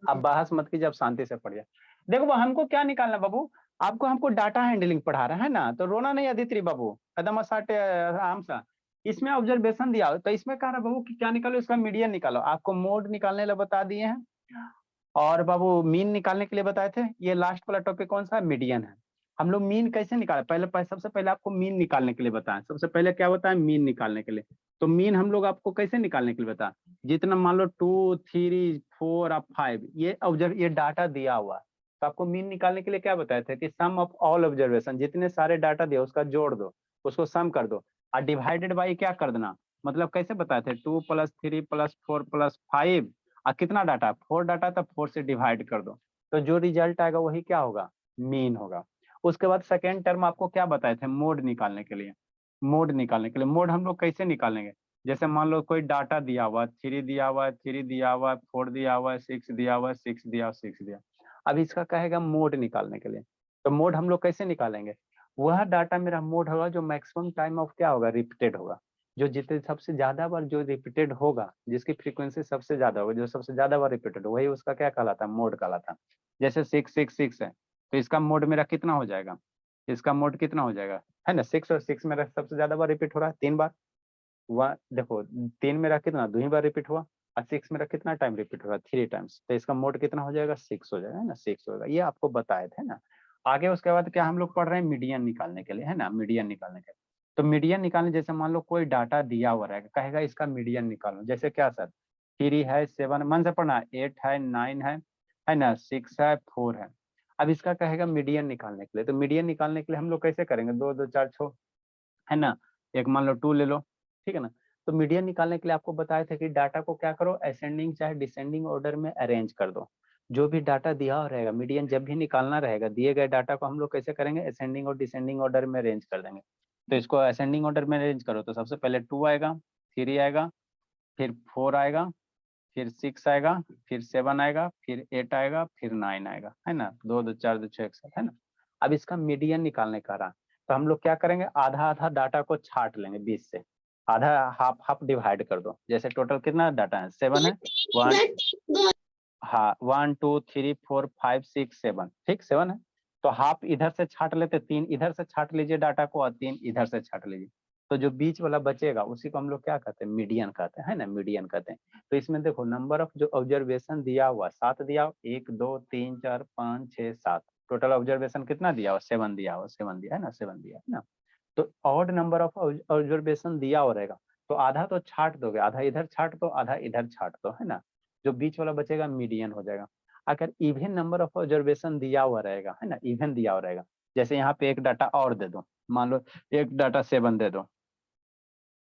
अब बहस मत कीजिए, अब शांति से पढ़िए। देखो हमको क्या निकालना है बाबू, आपको हमको डाटा हैंडलिंग पढ़ा रहा है ना, तो रोना नहीं अदिति बाबू, कदम साटे आराम सा। इसमें ऑब्जर्वेशन दिया हो तो इसमें कह रहा बाबू कि क्या निकालो, इसका मीडियन निकालो। आपको मोड निकालने लिए बता दिए हैं, और बाबू मीन निकालने के लिए बताए थे। ये लास्ट वाला टॉपिक कौन सा है, मीडियन है। हम लोग मीन कैसे निकाले, सबसे पहले आपको मीन निकालने के लिए बताएं। सबसे पहले क्या बताएं, मीन निकालने के लिए। तो मीन हम लोग आपको कैसे निकालने के लिए बताएं, जितना मान लो 2, 3, 4 और 5 ये ऑब्जर्व ये डाटा दिया हुआ, तो आपको मीन निकालने के लिए क्या बताए थे कि सम ऑफ ऑल ऑब्जर्वेशन, जितने सारे डाटा दिया उसका जोड़ दो, उसको सम कर दो और डिवाइडेड बाई क्या कर देना। मतलब कैसे बताए थे, 2 + 3 + 4 + 5 और कितना डाटा, 4 डाटा, तो 4 से डिवाइड कर दो, तो जो रिजल्ट आएगा वही क्या होगा, मीन होगा। उसके बाद सेकेंड टर्म आपको क्या बताए थे, मोड निकालने के लिए। मोड निकालने के लिए मोड हम लोग कैसे निकालेंगे, जैसे मान लो कोई डाटा दिया हुआ, 3 दिया हुआ है, 3 दिया हुआ है, 4 दिया हुआ है, 6 दिया हुआ है, 6 दिया, 6 दिया। अब इसका कहेगा मोड निकालने के लिए, तो मोड हम लोग कैसे निकालेंगे, वह डाटा मेरा मोड होगा जो मैक्सिमम टाइम ऑफ क्या होगा, रिपीटेड होगा। जो जितने सबसे ज्यादा बार जो रिपीटेड होगा, जिसकी फ्रीक्वेंसी सबसे ज्यादा होगा, जो सबसे ज्यादा बार रिपीटेड, वही उसका क्या कहलाता है, मोड कहलाता है। जैसे 666 है, तो इसका मोड मेरा कितना हो जाएगा, इसका मोड कितना हो जाएगा, है ना, 6 और 6 मेरा सबसे ज्यादा बार रिपीट हो रहा है, 3 बार। वह देखो 3 मेरा कितना 2 ही बार रिपीट हुआ, और 6 मेरा कितना टाइम रिपीट हो रहा है, 3 टाइम्स, तो इसका मोड कितना हो जाएगा, 6 हो जाएगा, है ना, 6 होगा। ये आपको बताए थे ना। आगे उसके बाद क्या हम लोग पढ़ रहे हैं, मीडियन निकालने के लिए, है ना, मीडियन निकालने के लिए। तो मीडियन निकालने, जैसे मान लो कोई डाटा दिया हुआ रहेगा, कहेगा इसका मीडियन निकालो, जैसे क्या सर, 3 है, 7 मन से पढ़ना, 8 है, 9 है ना, 6 है, 4 है। अब इसका कहेगा मीडियन निकालने के लिए, तो मीडियन निकालने के लिए हम लोग कैसे करेंगे, 2 2 4 6, है ना, एक मान लो 2 ले लो, ठीक है ना। तो मीडियन निकालने के लिए आपको बताया था कि डाटा को क्या करो, असेंडिंग चाहे डिसेंडिंग ऑर्डर में अरेंज कर दो। जो भी डाटा दिया हुआ रहेगा, मीडियन जब भी निकालना रहेगा, दिए गए डाटा को हम लोग कैसे करेंगे, असेंडिंग और डिसेंडिंग ऑर्डर में अरेंज कर देंगे। तो इसको असेंडिंग ऑर्डर में अरेंज करो, तो सबसे पहले 2 आएगा, 3 आएगा, फिर 4 आएगा, फिर 6 आएगा, फिर 7 आएगा, फिर 8 आएगा, फिर 9 आएगा, है ना, 2 2 4 2 6 1 7, है ना। अब इसका मीडियन निकालने का रहा, तो हम लोग क्या करेंगे, आधा आधा डाटा को छाट लेंगे 20 से, आधा हाफ हाफ डिवाइड कर दो। जैसे टोटल कितना डाटा है, 7 है, 1, हाँ 1 2 3 4 5 6 7, ठीक 7 है, तो हाफ इधर से छाट लेते, 3 इधर से छाट लीजिए डाटा को, और 3 इधर से छाट लीजिए, तो जो बीच वाला बचेगा उसी को हम लोग क्या कहते हैं, मीडियन कहते हैं, है ना, मीडियन कहते हैं। तो इसमें देखो नंबर ऑफ जो ऑब्जर्वेशन दिया हुआ 7 दिया हुआ, 1 2 3 4 5 6 7, टोटल ऑब्जर्वेशन कितना दिया हुआ, 7 दिया हुआ, 7 दिया है ना, 7 दिया है ना। तो ऑड नंबर ऑफ ऑब्जर्वेशन दिया हुआ रहेगा, तो आधा तो छाट दोगे, आधा इधर छाट दो, आधा इधर छाट दो, है ना, जो बीच वाला बचेगा मीडियन हो जाएगा। अगर इवन नंबर ऑफ ऑब्जर्वेशन दिया हुआ रहेगा, है ना, इवन दिया हुआ रहेगा, जैसे यहाँ पे एक डाटा और दे दो, मान लो एक डाटा 7 दे दो,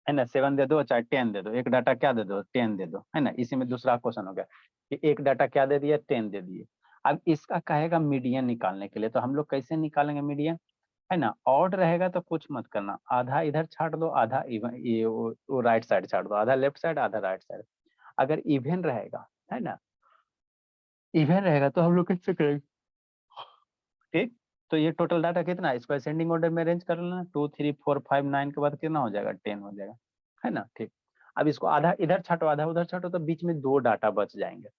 है ना, 7 दे दो चाहे 10 दे दो, एक डाटा क्या दे दो, 10 दे दो, है ना। इसी में दूसरा क्वेश्चन हो गया कि एक डाटा क्या दे दिया, 10 दे दिए। अब इसका कहेगा मीडियन निकालने के लिए, तो हम लोग कैसे निकालेंगे मीडियन, है ना, ऑड रहेगा तो कुछ मत करना, आधा इधर छाट दो, आधा ये वो राइट साइड छाट दो, आधा लेफ्ट साइड, आधा राइट साइड। अगर इवन रहेगा, है ना, इवन रहेगा तो हम लोग कैसे करेंगे, ठीक। तो ये टोटल डाटा कितना है, इसको असेंडिंग ऑर्डर में अरेंज कर लेना, 2 3 4 5 9 के बाद कितना हो जाएगा, 10 हो जाएगा, है ना, ठीक। अब इसको आधा इधर छाटो, आधा उधर छाटो, तो बीच में 2 डाटा बच जाएंगे।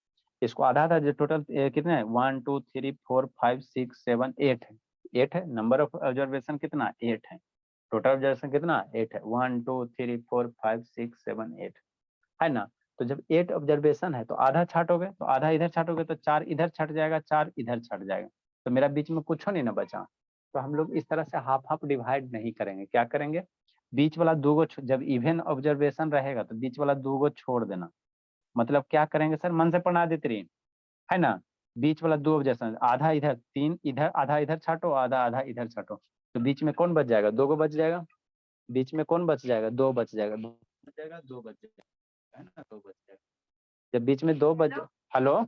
इसको आधा आधा, जो टोटल कितने हैं, 1 2 3 4 5 6 7 8 है, 8 है, नंबर ऑफ ऑब्जर्वेशन कितना, 8 है, टोटल ऑब्जर्वेशन कितना, 8 है, 1 2 3 4 5 6 7 8, है ना। तो जब 8 ऑब्जर्वेशन है तो आधा छाटोगे, तो आधा इधर छाटोगे तो 4 इधर छट जाएगा, 4 इधर छट जाएगा, तो मेरा बीच में कुछ नहीं ना बचा। तो हम लोग इस तरह से हाफ हाफ डिवाइड नहीं करेंगे, क्या करेंगे, बीच वाला 2 गो, जब इवन ऑब्जर्वेशन रहेगा तो बीच वाला 2 गो छोड़ देना। मतलब क्या करेंगे सर, मन से पढ़ा देते रहिए, है ना। बीच वाला 2 ऑब्जर्वेशन, आधा इधर, 3 इधर, आधा इधर छाटो, आधा आधा इधर छाटो, तो बीच में कौन बच जाएगा, 2 गो बच जाएगा, बीच में कौन बच जाएगा, 2 बच जाएगा, 2 बच जाएगा, 2 बच जाएगा, है ना, 2 बच जाएगा। जब बीच में 2 बज, हेलो,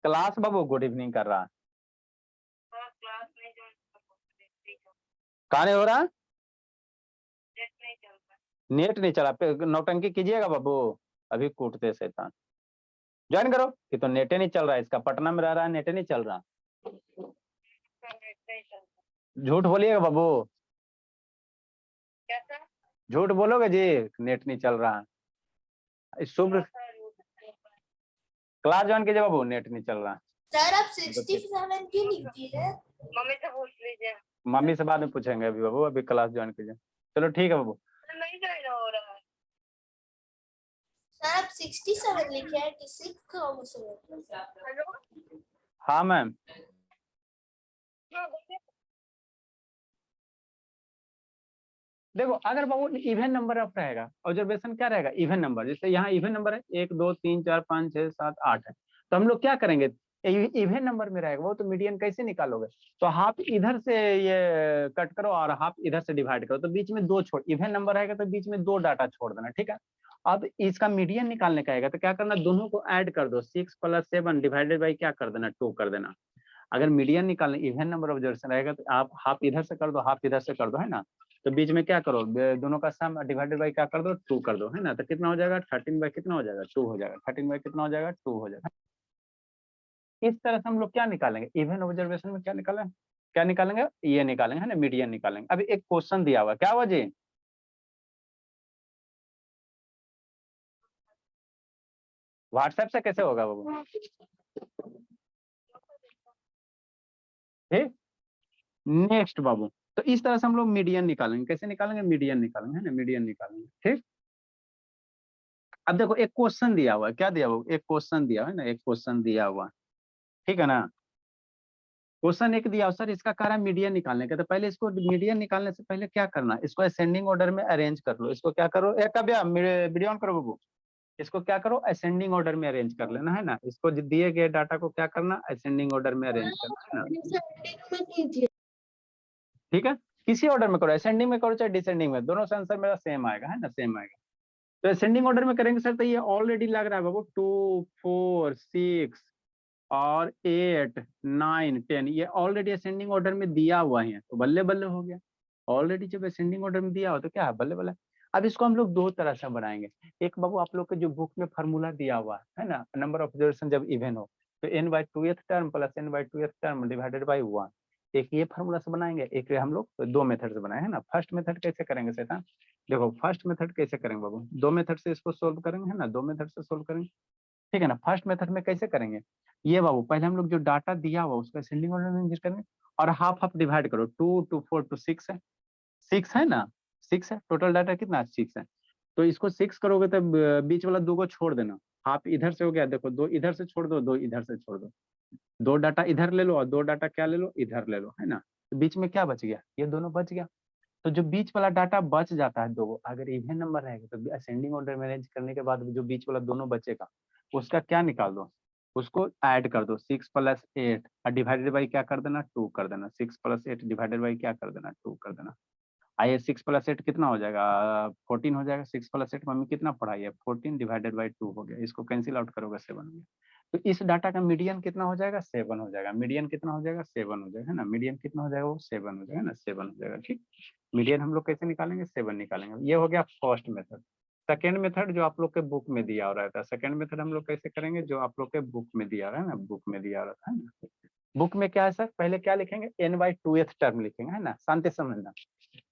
क्लास बाबू गुड इवनिंग कर रहा है, कहा नहीं हो रहा, नेट नहीं चला, नौटंकी कीजिएगा बाबू, अभी कूटते शैतान, ज्वाइन करो कि तो नेटे नहीं चल रहा है, इसका पटना में रह रहा है, नेटे नहीं चल रहा, झूठ बोलिएगा बाबू, झूठ बोलोगे जी, नेट नहीं चल रहा है, शुभ, क्लास ज्वाइन कीजिए बाबू, नेट नहीं चल रहा। सर आप 67 क्यों लिख दिए? मम्मी से पूछ लीजिए। मम्मी से बाद में पूछेंगे अभी बाबू, अभी क्लास ज्वाइन कीजिए। चलो ठीक है बाबू। नहीं ज्वाइन हो रहा है। सर आप 67 लिखे हैं कि 6 का हेलो हाँ मैम। हाँ बोलिए। देखो अगर बाबू इवन नंबर ऑफ रहेगा, ऑब्जर्वेशन क्या रहेगा, इवन नंबर। जैसे यहाँ इवन नंबर है 1 2 3 4 5 6 7 8 है, तो हम लोग क्या करेंगे, इवन नंबर में रहेगा वो, तो मीडियन कैसे निकालोगे, तो हाफ इधर से ये कट करो और हाफ इधर से डिवाइड करो, तो बीच में 2 छोड़, इवन नंबर रहेगा तो बीच में 2 डाटा छोड़ देना, ठीक है। अब इसका मीडियन निकालने का आएगा तो क्या करना, दोनों को ऐड कर दो, 6 + 7 डिवाइडेड बाई क्या कर देना, 2 कर देना। अगर मीडियन निकालने इवन नंबर ऑब्जर्वेशन रहेगा तो आप हाफ इधर से कर दो, हाफ इधर से कर दो, है ना। तो बीच में क्या करो, दोनों का सम डिवाइडेड बाई क्या कर दो, 2 कर दो, है ना। तो कितना हो जाएगा, 13 बाई कितना हो जाएगा, 2 हो जाएगा। 13 बाई कितना हो जाएगा, 2 हो जाएगा। इस तरह से हम लोग क्या निकालेंगे, इवन ऑब्जर्वेशन में क्या निकालेंगे, क्या निकालेंगे, ये निकालेंगे, है ना, मीडियन निकालेंगे। अभी एक क्वेश्चन दिया हुआ, क्या हुआ जी, व्हाट्सएप से कैसे होगा बाबू, ठीक। नेक्स्ट बाबू, तो इस तरह से हम लोग मीडियन निकालेंगे, कैसे निकालेंगे, मीडियन निकालेंगे, है ना, मीडियन निकालेंगे, ठीक। अब देखो एक क्वेश्चन दिया हुआ है, क्या दिया हुआ, एक क्वेश्चन दिया है ना, एक क्वेश्चन दिया हुआ, ठीक है ना। क्वेश्चन एक दिया सर, इसका कह रहा है मीडियन निकालने का, तो पहले इसको मीडियन निकालने से पहले क्या करना, इसको असेंडिंग ऑर्डर में अरेंज कर लो। इसको क्या करो, एक कब वीडियो ऑन करो बाबू, इसको क्या करो, असेंडिंग ऑर्डर में अरेंज कर लेना, है ना। इसको दिए गए डाटा को क्या करना, असेंडिंग ऑर्डर में अरेंज करना, है ना, ठीक है। किसी ऑर्डर में करो, असेंडिंग में करो चाहे डिसेंडिंग में, दोनों से आंसर मेरा सेम आएगा, है ना, सेम आएगा। तो असेंडिंग ऑर्डर में करेंगे सर, तो ये ऑलरेडी लग रहा है बाबू 2 4 6 और 8 9 10, ये ऑलरेडी असेंडिंग ऑर्डर में दिया हुआ है, तो बल्ले बल्ले हो गया। ऑलरेडी जब असेंडिंग ऑर्डर में दिया हो तो क्या है, बल्ले बल्ले। अब इसको हम लोग 2 तरह से बनाएंगे। एक बाबू आप लोग के जो बुक में फार्मूला दिया हुआ है ना, नंबर ऑफ ऑब्जर्वेशन जब इवन हो, तो n/2th term plus n/2th term divided by 1, एक ये फार्मूला से बनाएंगे, एक हम लोग 2 मेथड से बनाए, है ना। फर्स्ट मेथड कैसे करेंगे शैतान, देखो फर्स्ट मेथड कैसे करेंगे बाबू, 2 मेथड से इसको सोल्व करेंगे, है ना, 2 मेथड से सोल्व करेंगे, ठीक है ना। फर्स्ट मेथड में कैसे करेंगे, ये बाबू पहले हम लोग जो डाटा दिया हुआ उसका असेंडिंग ऑर्डर में अरेंज करेंगे, और हाफ हाफ डिवाइड करो, 2 2 4 2 6 है, 6 है ना, 6 है, टोटल डाटा कितना है, 6 है। तो इसको 6 करोगे तो बीच वाला 2 को छोड़ देना, हाफ इधर से हो गया, देखो 2 इधर से छोड़ दो, 2 इधर से छोड़ दो, 2 डाटा इधर ले लो और 2 डाटा क्या ले लो, इधर ले लो, है ना। तो बीच में क्या बच गया, ये दोनों बच गया। तो जो बीच वाला डाटा बच जाता है 2, अगर इवन नंबर रहेगा तो असेंडिंग ऑर्डर में अरेंज करने के बाद जो बीच वाला दोनों बचेगा उसका क्या निकाल दो, उसको ऐड कर दो, 6 + 8 और डिवाइडेड बाई क्या कर देना, 2 कर देना, 6 + 8 डिवाइडेड बाई क्या कर देना, 2 कर देना। आइए 6 + 8 कितना हो जाएगा, 14 हो जाएगा। 6 + 8 मम्मी कितना पढ़ाई है, 14 डिवाइडेड बाई 2 हो गया, इसको कैंसिल आउट करोगे 7 हो गया। तो इस डाटा का मीडियन कितना हो जाएगा, 7 हो जाएगा। मीडियन कितना हो जाएगा, 7 हो जाएगा, है ना। मीडियन कितना हो जाएगा, वो 7 हो जाएगा ना, 7 हो जाएगा, ठीक। मीडियन हम लोग कैसे निकालेंगे, 7 निकालेंगे। ये हो गया फर्स्ट मेथड। सेकेंड मेथड जो आप लोग के बुक में दिया हो रहा था, सेकेंड मेथड हम लोग कैसे करेंगे, जो आप लोग के बुक में दिया रहा है ना, बुक में दिया रहा है ना। बुक में क्या है सर, पहले क्या लिखेंगे, n/2th टर्म लिखेंगे, है ना, शांति समझना।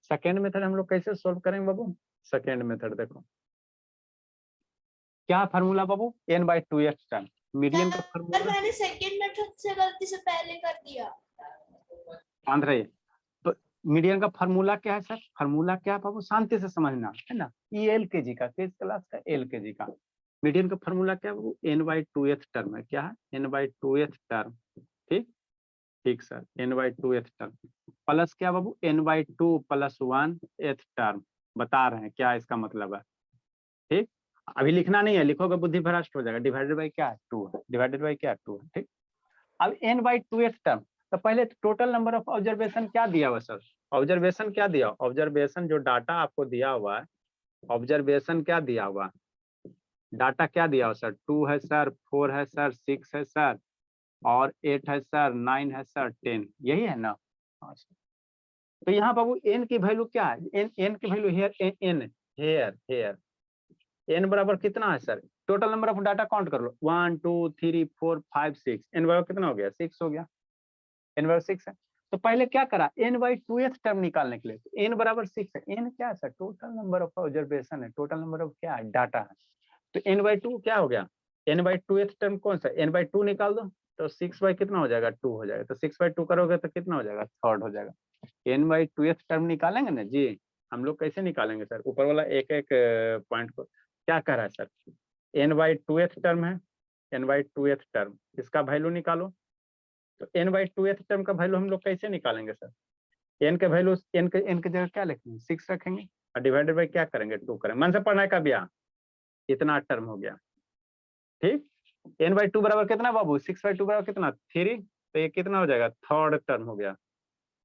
सेकेंड मेथड हम लोग कैसे सोल्व करेंगे बाबू, सेकेंड मेथड देखो क्या फार्मूला बाबू, n/2th टर्म, मीडियन का फार्मूला। मैंने सेकंड मेथड से गलती से पहले कर दिया। शांत रहिए। तो मीडियन का फार्मूला क्या है सर, फार्मूला क्या है बाबू, शांति से समझना, है ना। ये LKG का, किस क्लास का, LKG का। मीडियन का फार्मूला क्या है बाबू, n/2th टर्म है, क्या है, n/2th टर्म, ठीक। ठीक सर, n/2th टर्म प्लस क्या बाबू, n/2 + 1th टर्म, बता रहे हैं क्या इसका मतलब है, ठीक। अभी लिखना नहीं है, लिखोगे बुद्धि भ्रष्ट हो जाएगा। डिवाइडेड बाई क्या है, 2 है, डिवाइडेड बाई क्या है, 2 है, ठीक। अब n/2th टर्म, तो पहले टोटल नंबर ऑफ ऑब्जर्वेशन क्या दिया हुआ सर, ऑब्जर्वेशन क्या दिया, ऑब्जर्वेशन जो डाटा आपको दिया हुआ है, ऑब्जर्वेशन क्या दिया हुआ, डाटा क्या दिया हुआ सर, 2 है सर, 4 है सर, 6 है सर, और 8 है सर, 9 है सर, 10, यही है ना। हाँ सर। तो यहाँ बाबू n की वैल्यू क्या है, n की value here, n here here n बराबर कितना है sir, total number of data count कर लो, 1 2 3 4 5 6, n बराबर कितना हो गया, 6 हो गया, n बराबर 6 है। तो पहले क्या करा, n/2th टर्म निकालने के लिए, तो n बराबर 6 है, n क्या है sir, total number of observation है, टोटल नंबर ऑफ क्या है, डाटा है। तो n/2 क्या हो गया, n बाई टू टर्म कौन सा, n बाई टू निकाल दो तो 6 बाई कितना हो जाएगा 2 हो जाएगा, तो 6 बाई 2 करोगे तो कितना हो जाएगा थर्ड हो जाएगा। n बाई टू टर्म निकालेंगे ना जी, हम लोग कैसे निकालेंगे सर, ऊपर वाला एक एक पॉइंट को क्या कह रहा है sir, n by two term है, n बाई टू टर्म इसका वैल्यू निकालो, तो n बाई टू टर्म का वैल्यू हम लोग कैसे निकालेंगे सर, n के वैल्यू n के जगह क्या लिखेंगे 6 रखेंगे और डिवाइडेड बाई क्या करेंगे 2 करेंगे, मन से पढ़ना है कब यहाँ, इतना टर्म हो गया ठीक। n बाई टू बराबर कितना बाबू 6 बाई टू बराबर कितना 3, तो ये कितना हो जाएगा थर्ड टर्म हो गया,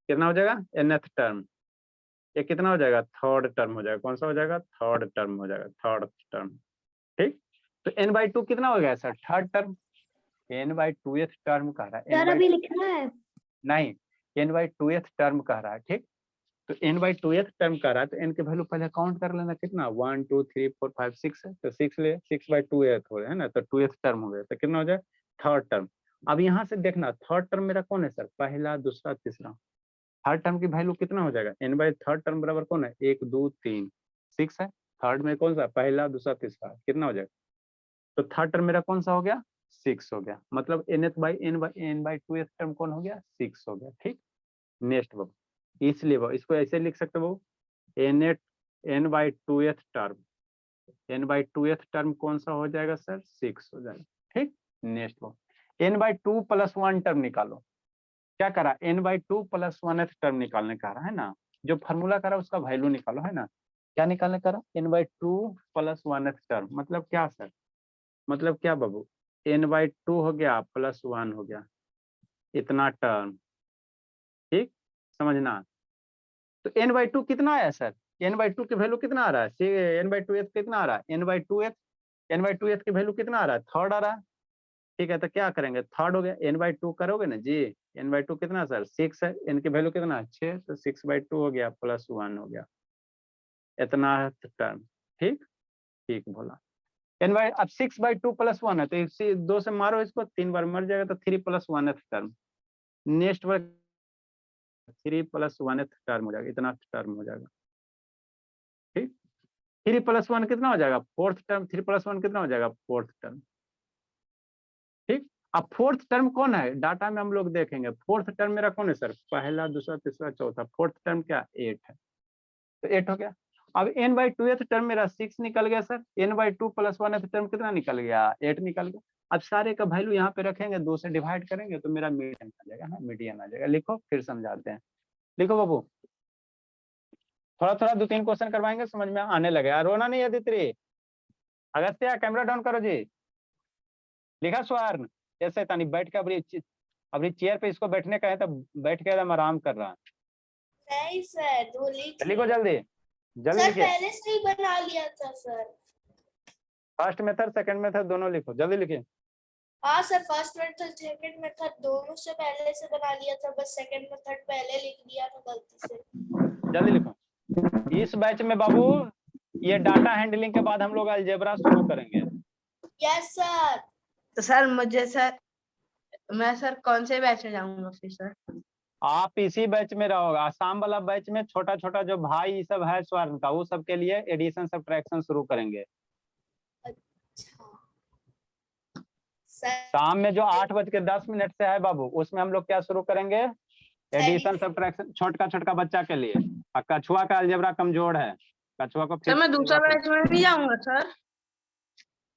कितना हो जाएगा nth टर्म, ये कितना हो जाएगा थर्ड टर्म हो जाएगा, कौन सा हो जाएगा थर्ड टर्म हो जाएगा, थर्ड टर्म ठीक। तो n बाई टू कितना हो गया sir third term, n by two term कह रहा है, अभी लिखना है नहीं n बाई टू टर्म कह रहा है ठीक। तो n बाई टू टर्म कह रहा है तो n के वैल्यू पहले काउंट कर लेना कितना 1 2 3 4 5 6 है, तो 6 ले 6 बाई टू है ना, तो 2 टर्म हो गया, तो कितना हो जाए थर्ड टर्म। अब यहाँ से देखना थर्ड टर्म मेरा कौन है सर, पहला दूसरा तीसरा, थर्ड टर्म की वैल्यू कितना हो जाएगा n बाई थर्ड टर्म बराबर कौन है 1 2 3 6 है, थर्ड में कौन सा पहला दूसरा तीसरा कितना हो जाएगा, तो थर्ड टर्म मेरा कौन सा हो गया 6 हो गया, मतलब n बाई टू टर्म कौन हो गया 6 हो गया ठीक। नेक्स्ट बाबू, इसलिए बाबू इसको ऐसे लिख सकते हो बाबू n by two term, n by two term कौन सा हो जाएगा सर 6 हो जाएगा ठीक। Next Babu n by two plus one term निकालो, क्या करा n by two plus one term निकालने का रहा है ना, जो फार्मूला करा उसका वैल्यू निकालो है ना, क्या निकालने का रहा n by two plus one term, मतलब क्या सर, मतलब क्या बाबू n बाई टू हो गया प्लस वन हो गया इतना टर्म ठीक, समझना। तो n बाई टू कितना आया सर, n बाई टू की वैल्यू कितना आ रहा है, n बाई टू कितना आ रहा है, n बाई टू की वैल्यू कितना आ रहा है थर्ड आ रहा है ठीक है, तो क्या करेंगे थर्ड हो गया n बाई टू करोगे ना जी, n बाई टू कितना सर 6 है, n की वैल्यू कितना है 6, तो 6 बाई टू हो गया प्लस वन हो गया इतना टर्म ठीक, ठीक बोला n बाई, अब 6 बाई टू प्लस वन है तो इसी 2 से मारो इसको 3 बार मर जाएगा, तो 3 प्लस वन टर्म, नेक्स्ट बार 3 प्लस वन टर्म हो जाएगा, इतना टर्म हो जाएगा ठीक। 3 प्लस वन कितना हो जाएगा फोर्थ टर्म, 3 प्लस वन कितना हो जाएगा फोर्थ टर्म ठीक। अब फोर्थ टर्म कौन है डाटा में हम लोग देखेंगे, फोर्थ टर्म मेरा कौन है सर पहला दूसरा तीसरा चौथा, फोर्थ टर्म क्या 8 है, तो 8 हो गया। अब n बाई टू टर्म मेरा 6 निकल गया sir, n by two plus one term कितना निकल गया 8 निकल गया। अब सारे का वैल्यू यहाँ पे रखेंगे 2 से डिवाइड करेंगे तो मेरा मीडियन आ जाएगा ना, मीडियन आ जाएगा, लिखो फिर समझाते हैं, लिखो बाबू थोड़ा थोड़ा 2-3 क्वेश्चन करवाएंगे समझ में आने लगेगा, रोना नहीं अदिति, अगस्त्या कैमरा डाउन करो जी, लिखा स्वर्ण ऐसे तानी बैठ के अभी चेयर पे इसको बैठने का है तो बैठ के एकदम आराम कर रहा, नहीं सर वो लिख लिखो जल्दी जल्दी सर लिखिए, पहले से ही बना लिया था sir. First method second method दोनों लिखो जल्दी लिखिए, हाँ sir first method second method दोनों से पहले से बना लिया था, बस सेकंड मेथड पहले लिख दिया था गलती से। जल्दी लिखो। इस बैच में बाबू ये डाटा हैंडलिंग के बाद हम लोग अलजेब्रा शुरू करेंगे। Yes sir. तो सर मुझे सर मैं सर कौन से बैच में जाऊंगा फिर सर? आप इसी बैच में रहोगे, आसाम वाला बैच में छोटा छोटा जो भाई ये सब है स्वर्ण का वो सब के लिए एडिशन सब्ट्रैक्शन शुरू करेंगे। शाम में जो 8:10 से है बाबू उसमें हम लोग क्या शुरू करेंगे एडिशन सब्ट्रैक्शन, छोटका छोटका बच्चा के लिए। और कछुआ का अलजेब्रा कमजोर है, कछुआ को सर मैं दूसरा बैच में भी जाऊंगा सर।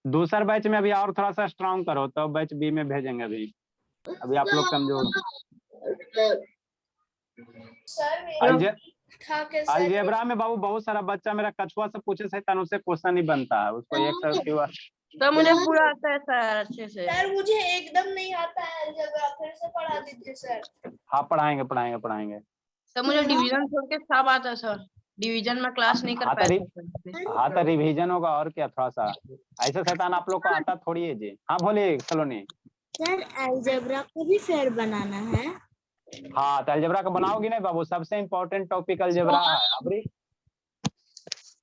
दूसरा बैच में अभी और थोड़ा सा स्ट्रांग करो तो बैच बी में भेजेंगे, अभी आप लोग कमजोर। अलजेब्रा में बाबू बहुत सारा बच्चा मेरा कछुआ से पूछे सैतान उससे क्वेश्चन नहीं बनता है, उसको एक सर मुझे पूरा आता है सर अच्छे से। सर मुझे एकदम नहीं आता है अलजेब्रा, फिर से पढ़ा दीजिए सर। हाँ पढ़ाएंगे। सर मुझे डिवीजन छोड़ के सब आता है सर, डिवीजन में क्लास नहीं कर पाया। हाँ तो रिवीजन होगा और क्या, थोड़ा सा ऐसे शैतान आप लोग को आता थोड़ी है जी। हाँ बोलिए सलोनी। सर अलजेब्रा को भी फेयर बनाना है। हाँ तो अलजेब्रा का बनाओगी नहीं बाबू, सबसे इम्पोर्टेंट टॉपिक अलजेब्रा है।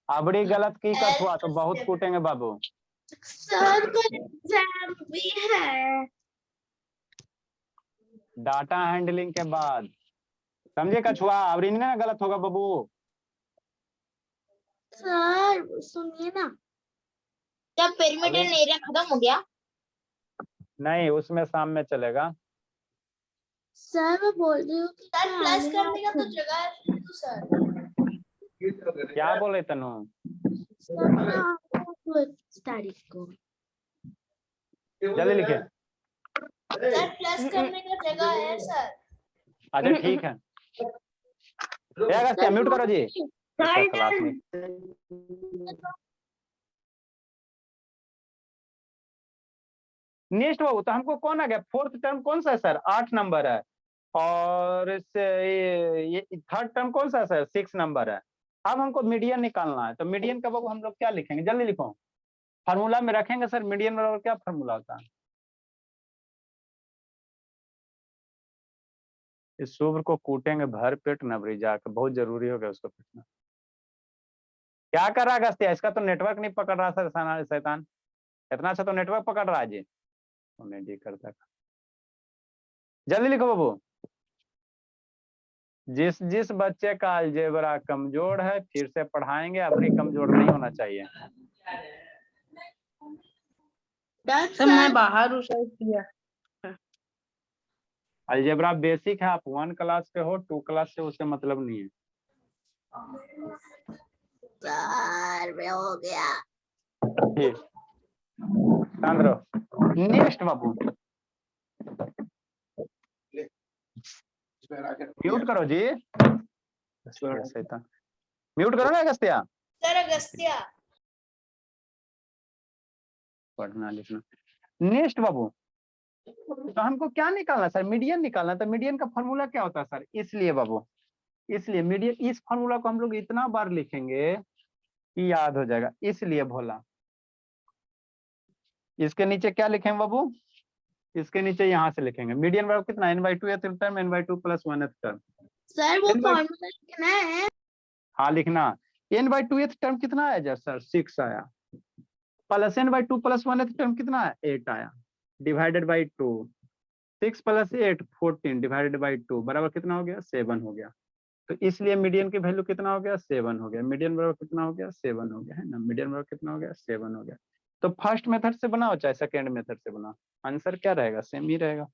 अबड़ी गलत की कछुआ तो बहुत कूटेंगे बाबू। सर को एग्जाम भी है डाटा हैंडलिंग के बाद, समझे कछुआ, अबड़ी नहीं ना गलत होगा बाबू। सर सुनिए ना, क्या पेरीमीटर एरिया खत्म हो गया? नहीं, उसमें शाम में चलेगा। सर मैं बोल रही हूँ कि सर प्लस करने का तो जगह है तो सर। क्या बोले तनु? सर मैं आपको 20 तारीख को जल्दी लिखे। सर प्लस करने का जगह है सर। अच्छा ठीक है। म्यूट करो जी। इसका क्लास में नेक्स्ट बाबू, तो हमको कौन आ गया? फोर्थ टर्म कौन सा है सर? 8 नंबर है। और इससे ये थर्ड टर्म कौन सा है सर? 6 नंबर है। अब हमको मीडियन निकालना है, तो मीडियन का बाबू हम लोग क्या लिखेंगे? जल्दी लिखो। फार्मूला में रखेंगे सर मीडियन बराबर क्या फार्मूला होता है? इस शुभ्र को कूटेंगे भर पेट नबरी जाकर, बहुत जरूरी हो गया उसको पीटना। क्या कर रहा है गस्तिया? इसका तो नेटवर्क नहीं पकड़ रहा सर। शैतान इतना अच्छा तो नेटवर्क पकड़ रहा है जी। कॉमेडी करता है। जल्दी लिखो बाबू। जिस जिस बच्चे का अलजेब्रा कमजोर है फिर से पढ़ाएंगे, अबरी कमजोर नहीं होना चाहिए। सर मैं बाहर हूँ सर किया। अलजेब्रा बेसिक है, आप 1 क्लास के हो 2 क्लास से उससे मतलब नहीं है। सर मैं हो गया। ठीक, शांत रहो। नेक्स्ट बाबू, म्यूट करो जी। शैतान म्यूट करो ना गस्तिया। सर अगस्त्या। पढ़ना लिखना। नेक्स्ट बाबू, तो हमको क्या निकालना सर? मीडियन निकालना। तो मीडियन का फॉर्मूला क्या होता है सर? इसलिए बाबू, इसलिए मीडियन, इस फॉर्मूला को हम लोग इतना बार लिखेंगे कि याद हो जाएगा, इसलिए भोला। इसके नीचे क्या लिखेंगे बाबू? इसके नीचे यहाँ से लिखेंगे मीडियन बराबर कितना? n/2 term n/2 + 1 term. Sir वो n/2 फॉर्मूला लिखना है। हाँ लिखना। n/2 टर्म कितना आया जब सर? 6 आया। प्लस n/2 + 1 टर्म कितना है? 8 आया। डिवाइडेड बाई 2, 6 + 8 14 डिवाइडेड बाई 2 बराबर कितना हो गया? 7 हो गया। तो इसलिए मीडियन की वैल्यू कितना हो गया? 7 हो गया। मीडियन बराबर कितना हो गया? 7 हो गया, है ना? मीडियन बराबर कितना हो गया? 7 हो गया। तो फर्स्ट मेथड से बनाओ चाहे सेकेंड मेथड से बनाओ, आंसर क्या रहेगा? सेम ही रहेगा।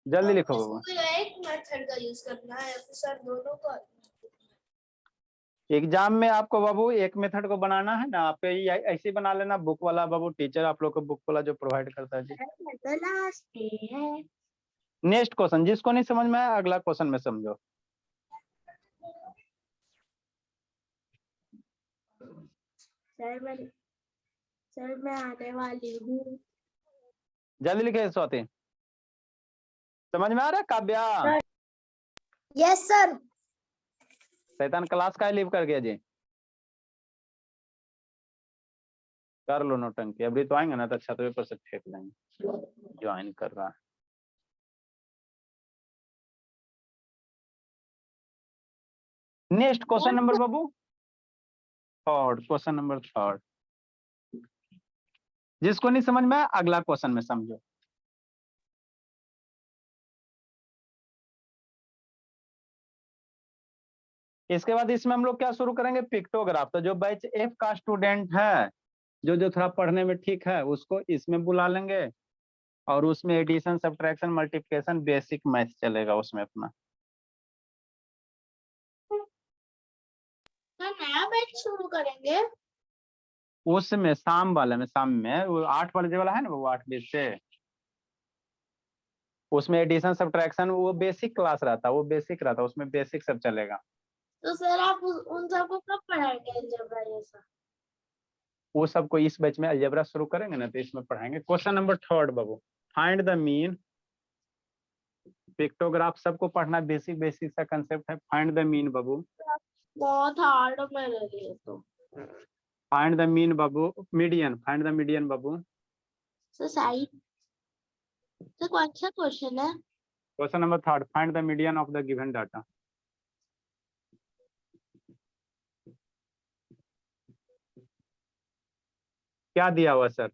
जल्दी लिखो बाबू। कोई एक मेथड का यूज करना है फिर सर दोनों का? एग्जाम में आपको बाबू एक मेथड को बनाना है ना, आप ऐसे ही बना लेना। बुक वाला बाबू टीचर आप लोग को बुक वाला जो प्रोवाइड करता है जी। तो लास्ट डे है। नेक्स्ट क्वेश्चन, जिसको नहीं समझ में आया अगला क्वेश्चन में समझो। सर मैं आने वाली हूँ। जल्दी लिखे स्वाति। समझ में आ रहा है काव्या? Yes sir. शैतान क्लास का लीव कर गया जी। कर लो नौटंकी, अभी तो आएंगे ना तो छतवे पर से फेंक लेंगे। ज्वाइन कर रहा है। नेक्स्ट क्वेश्चन नंबर बाबू थर्ड, क्वेश्चन नंबर थर्ड। जिसको नहीं समझ में आया अगला क्वेश्चन में समझो। इसके बाद इसमें हम लोग क्या शुरू करेंगे? पिक्टोग्राफ। तो जो बैच एफ का स्टूडेंट है, जो जो थोड़ा पढ़ने में ठीक है, उसको इसमें बुला लेंगे और उसमें addition subtraction multiplication basic math चलेगा उसमें अपना। तो नया बैच शुरू करेंगे। उसमें शाम वाले में, शाम में वो 8 वाले वाला है ना, वो 8 से उसमें एडिशन सब्ट्रैक्शन वो बेसिक क्लास रहता है, वो बेसिक रहता है, उसमें बेसिक सब चलेगा। तो सर आप उन सबको कब पढ़ाएंगे अलजेब्रा ये सब? वो सबको इस बैच में अलजेब्रा शुरू करेंगे ना तो इसमें पढ़ाएंगे। Question number third Babu, find the mean. Pictograph सबको पढ़ना, बेसिक बेसिक सा कंसेप्ट है। फाइंड द मीन बाबू। बहुत हार्ड मेरे लिए तो। Find the mean Babu, median. Find the median Babu. Sir side तो कौन सा क्वेश्चन है? Question number third, find the median of the given data. क्या दिया हुआ सर?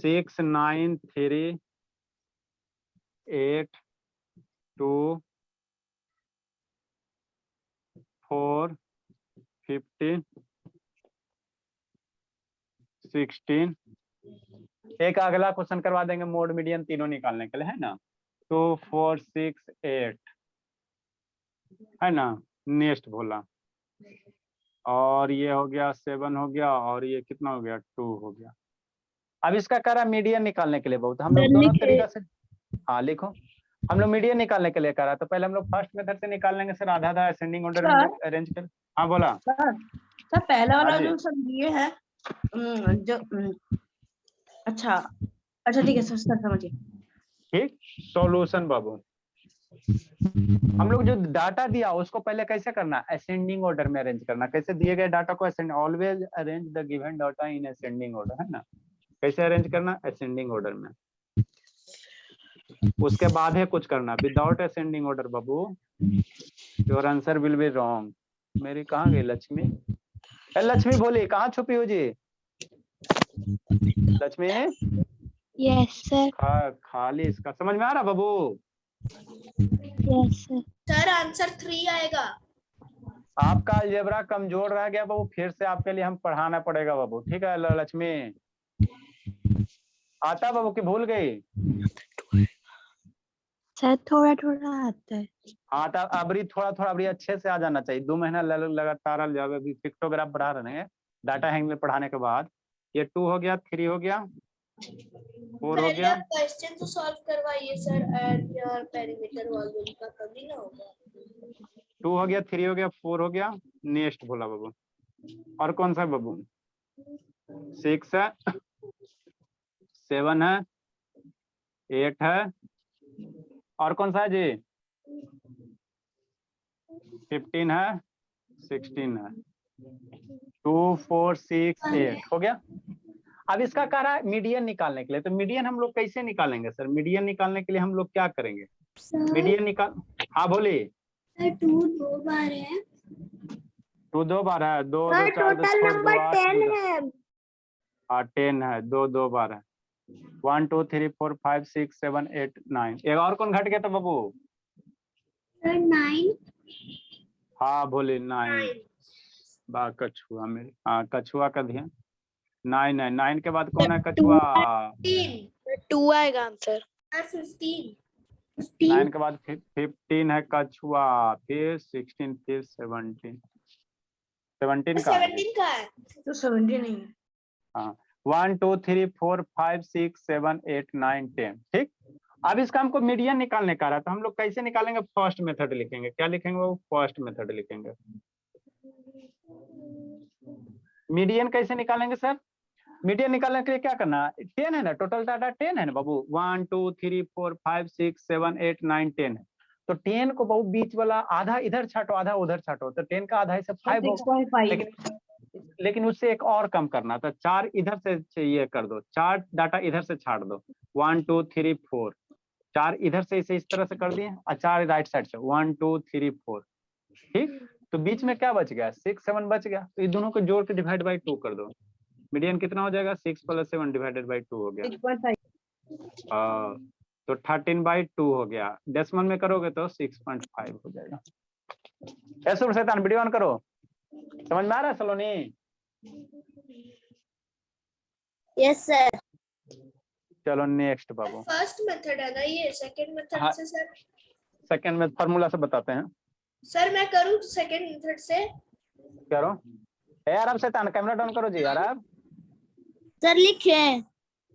6 9 3 8 2 4 50 16। एक अगला क्वेश्चन करवा देंगे मोड मीडियन तीनों निकालने के लिए, है ना। 2 4 6 8 है ना। नेक्स्ट बोला, और ये हो गया 7 हो गया, और ये कितना हो गया 2 हो गया। अब इसका कह रहा मीडियन निकालने के लिए बहुत हम लोग दोनों तरीका से, हाँ लिखो। हम लोग मीडियन निकालने के लिए कह रहा, तो पहले हम लोग फर्स्ट मेथड से निकाल लेंगे सर, आधा आधा असेंडिंग ऑर्डर में सर। अरेंज कर। हाँ बोला। सर पहला वाला हाँ जी। जो सब दिए है अच्छा अच्छा ठीक है सर, समझिए। ठीक, सॉल्यूशन बाबू, हम लोग जो डाटा दिया उसको पहले कैसे करना, असेंडिंग ऑर्डर में अरेंज करना। कैसे दिए गए डाटा को ascend, always arrange the given data in ascending order, है ना। कैसे अरेंज करना, असेंडिंग ऑर्डर में। उसके बाद है कुछ करना, without ascending order Babu your answer will be wrong. मेरी कहाँ गई लक्ष्मी, लक्ष्मी बोली कहाँ छुपी हो जी, लक्ष्मी। Yes sir. खाली इसका समझ में आ रहा बाबू। Yes sir. सर आंसर 3 आएगा। आपका अलजेब्रा कमजोर रह गया बाबू, फिर से आपके लिए हम पढ़ाना पड़ेगा बाबू, ठीक है लक्ष्मी। आता बाबू की भूल गई। सर थोड़ा थोड़ा आता है। हाँ तो अबरी थोड़ा थोड़ा अबरी अच्छे से आ जाना चाहिए। 2 महीना लगातार अभी पिक्टोग्राफ बढ़ा रहे हैं डाटा हैंग में पढ़ाने के बाद। ये 2 हो गया, 3 हो गया, 4 हो पहले गया, आप क्वेश्चन तो सॉल्व करवाइए sir, and your perimeter volume का कभी ना होगा। 2 हो गया, 3 हो गया, 4 हो गया। नेक्स्ट बोला बाबू, और कौन सा है बाबू, 6 है, 7 है, 8 है, और कौन सा है जी, 15 है, 16 है। 2 4 6 8 हो गया। अब इसका कह रहा है मीडियन निकालने के लिए, तो मीडियन हम लोग कैसे निकालेंगे सर। मीडियन निकालने के लिए हम लोग क्या करेंगे, मीडियन निकाल, हाँ बोलिए। 2 2 बार है। 2 2 बार है, 2 2 4 2 6 2 8 2 है। हाँ 10 है, 2 2 बार है। 1 2 3 4 5 6 7 8 9। एक और कौन घट गया था बाबू, सर 9। हाँ बोले 9। बा कछुआ मेरे, हाँ कछुआ का ध्यान। 9 है, 9 के बाद कौन है कछुआ, 2 आएगा आंसर। 15 9 के बाद 15 है कछुआ, फिर 16, फिर 17। 17 का है, 17 का है। तो 70 नहीं है। हाँ 1 2 3 4 5 6 7 8 9 10। ठीक, अब इसका हमको मीडियन निकालने का रहा, तो हम लोग कैसे निकालेंगे, फर्स्ट मेथड लिखेंगे। क्या लिखेंगे वो, फर्स्ट मेथड लिखेंगे। मीडियन कैसे निकालेंगे सर, मीडियन निकालने के लिए क्या करना, 10 है ना, टोटल डाटा 10 है ना बाबू, 1 2 3 4 5 6 7 8 9 10 है। तो 10 को बाबू बीच वाला आधा इधर छाटो आधा उधर छाटो, तो 10 का आधा इसे 5 होगा। 6.5 लेकिन उससे एक और कम करना, तो 4 इधर से ये कर दो, 4 डाटा इधर से छाट दो, 1 2 3 4। 4 इधर से इसे इस तरह से कर दिए, और 4 राइट साइड से 1 2 3 4। ठीक, तो बीच में क्या बच गया, 6 7 बच गया, तो ये दोनों को जोड़ के डिवाइड बाई 2 कर दो। मीडियन कितना हो जाएगा, 6 + 7 डिवाइडेड बाई 2 हो गया। 6.5 तो 13/2 हो गया। डेसिमल में करोगे तो 6.5 हो जाएगा। ऐसे शैतान वीडियो ऑन करो, समझ में आ रहा है सलोनी। Yes sir. चलो नेक्स्ट बाबू, फर्स्ट मेथड है ना ये, सेकंड मेथड हाँ। से सर। सेकंड में फार्मूला से बताते हैं। सर मैं करूँ सेकंड मेथड से। करो यार, अब शैतान कैमरा डाउन करो जी यार अब। सर लिखे।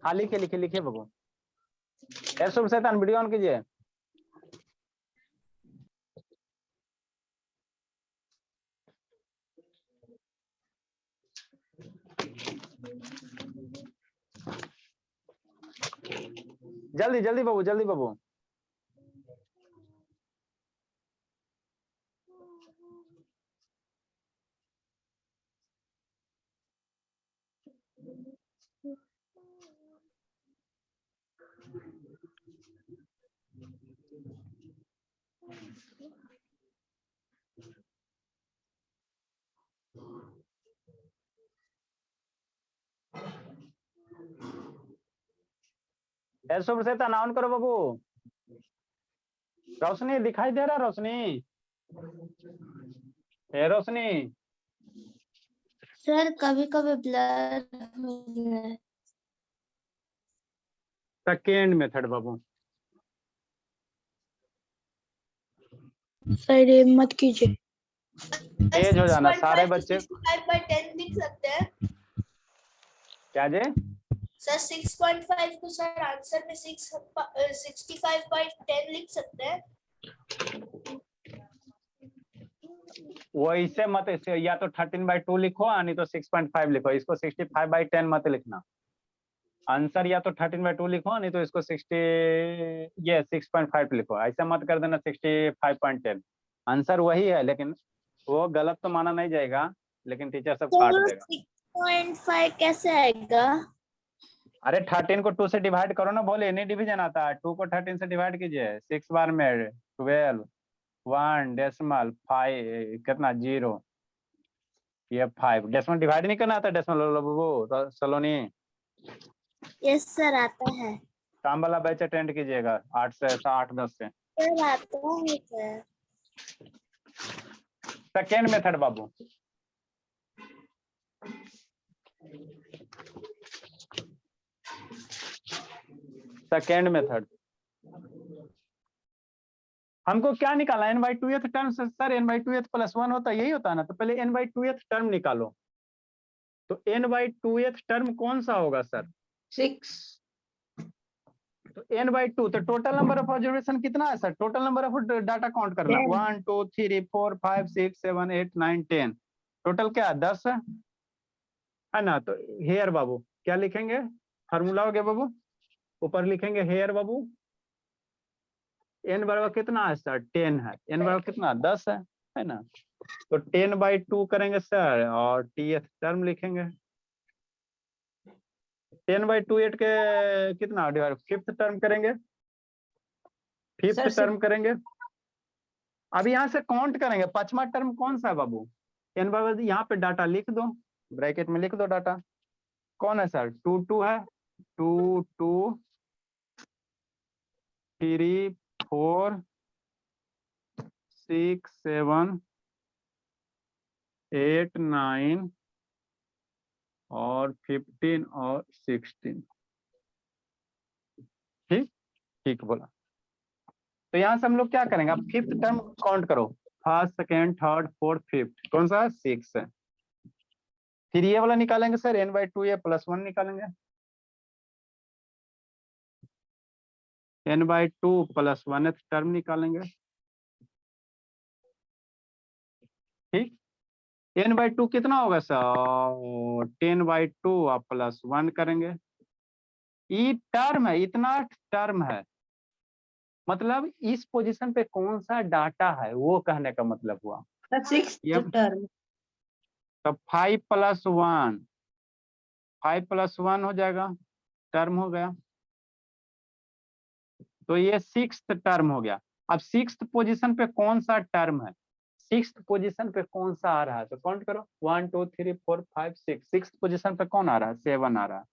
हाँ लिखे लिखे लिखे बाबू, ऐसे शैतान वीडियो ऑन कीजिए। जल्दी जल्दी बाबू, जल्दी बाबू। ऐसे शैतान ऑन करो बाबू। रोशनी दिखाई दे रहा, रोशनी, ए रोशनी। सर कभी कभी ब्लर हो जाए। सेकेंड मेथड बाबू। सर ये मत कीजिए। तेज हो जाना सारे 6.5 to बच्चे। 65/10 लिख सकते हैं क्या जे? सर। 6.5 को सर आंसर में 65/10 लिख सकते हैं। वो इसे मत, इसे या तो 13/2 लिखो या नहीं तो 6.5 लिखो, इसको 65/10 मत लिखना। आंसर या तो 13/2 लिखो नहीं तो इसको 6.5 लिखो, ऐसा मत कर देना 65/10। आंसर वही है लेकिन वो गलत तो माना नहीं जाएगा, लेकिन टीचर सब काट देगा। 6.5 कैसे आएगा? अरे 13 को 2 से डिवाइड करो ना, बोले नहीं डिवीजन आता है। 2 को 13 से डिवाइड कीजिए, 6 बार में 12, 1.5 कितना 0, ये 5 डेसिमल डिवाइड नहीं करना आता डेसिमल वो तो सलोनी। यस सर आता है। काम वाला बैच अटेंड कीजिएगा 8 से 8-10 से। सर आता है सर। सेकेंड मेथड बाबू। सेकेंड मेथड हमको क्या निकाला? n/2th टर्म से सर n/2th + 1 होता है, यही होता है ना। तो पहले n/2th टर्म निकालो। तो n/2th टर्म कौन सा होगा सर? 6। तो n/2 तो टोटल नंबर ऑफ ऑब्जर्वेशन कितना है sir? Total number of data count करना, 10। 1 2 3 4 5 6 7 8 9 10, टोटल क्या 10 है ना। तो हेयर बाबू क्या लिखेंगे? फार्मूला हो गया बाबू, ऊपर लिखेंगे हेयर बाबू। n बराबर कितना है सर? 10 है। n बराबर कितना? 10 है ना। तो 10/2 करेंगे सर और tth टर्म लिखेंगे। 10/2 8 के कितना डिवाइड? 5th टर्म करेंगे, 5th सर टर्म करेंगे। अब यहाँ से काउंट करेंगे, 5वां टर्म कौन सा है बाबू? n बराबर यहाँ पे डाटा लिख दो, ब्रैकेट में लिख दो डाटा। कौन है सर? 2 2 है, 2 2 3 4 6 7 8 9 और 15 और 16। ठीक ठीक बोला। तो यहाँ से हम लोग क्या करेंगे? अब 5th टर्म काउंट करो, 1st 2nd 3rd 4th 5th कौन सा है? 6 है। फिर ये वाला निकालेंगे सर n/2 ये +1 निकालेंगे, n/2 + 1th टर्म निकालेंगे। ठीक, n/2 कितना होगा सर? 10/2 आप +1 करेंगे। ये टर्म है, इतना टर्म है, मतलब इस पोजीशन पे कौन सा डाटा है वो कहने का मतलब हुआ। सर 6th ये टर्म। तो 5 + 1, 5 + 1 हो जाएगा, टर्म हो गया। तो ये 6th टर्म हो गया। अब 6th पोजीशन पे कौन सा टर्म है? 6th पोजीशन पे कौन सा आ रहा है? तो काउंट करो, 1 2 3 4 5 6। 6th पोजीशन पे कौन आ रहा है? 7 आ रहा है।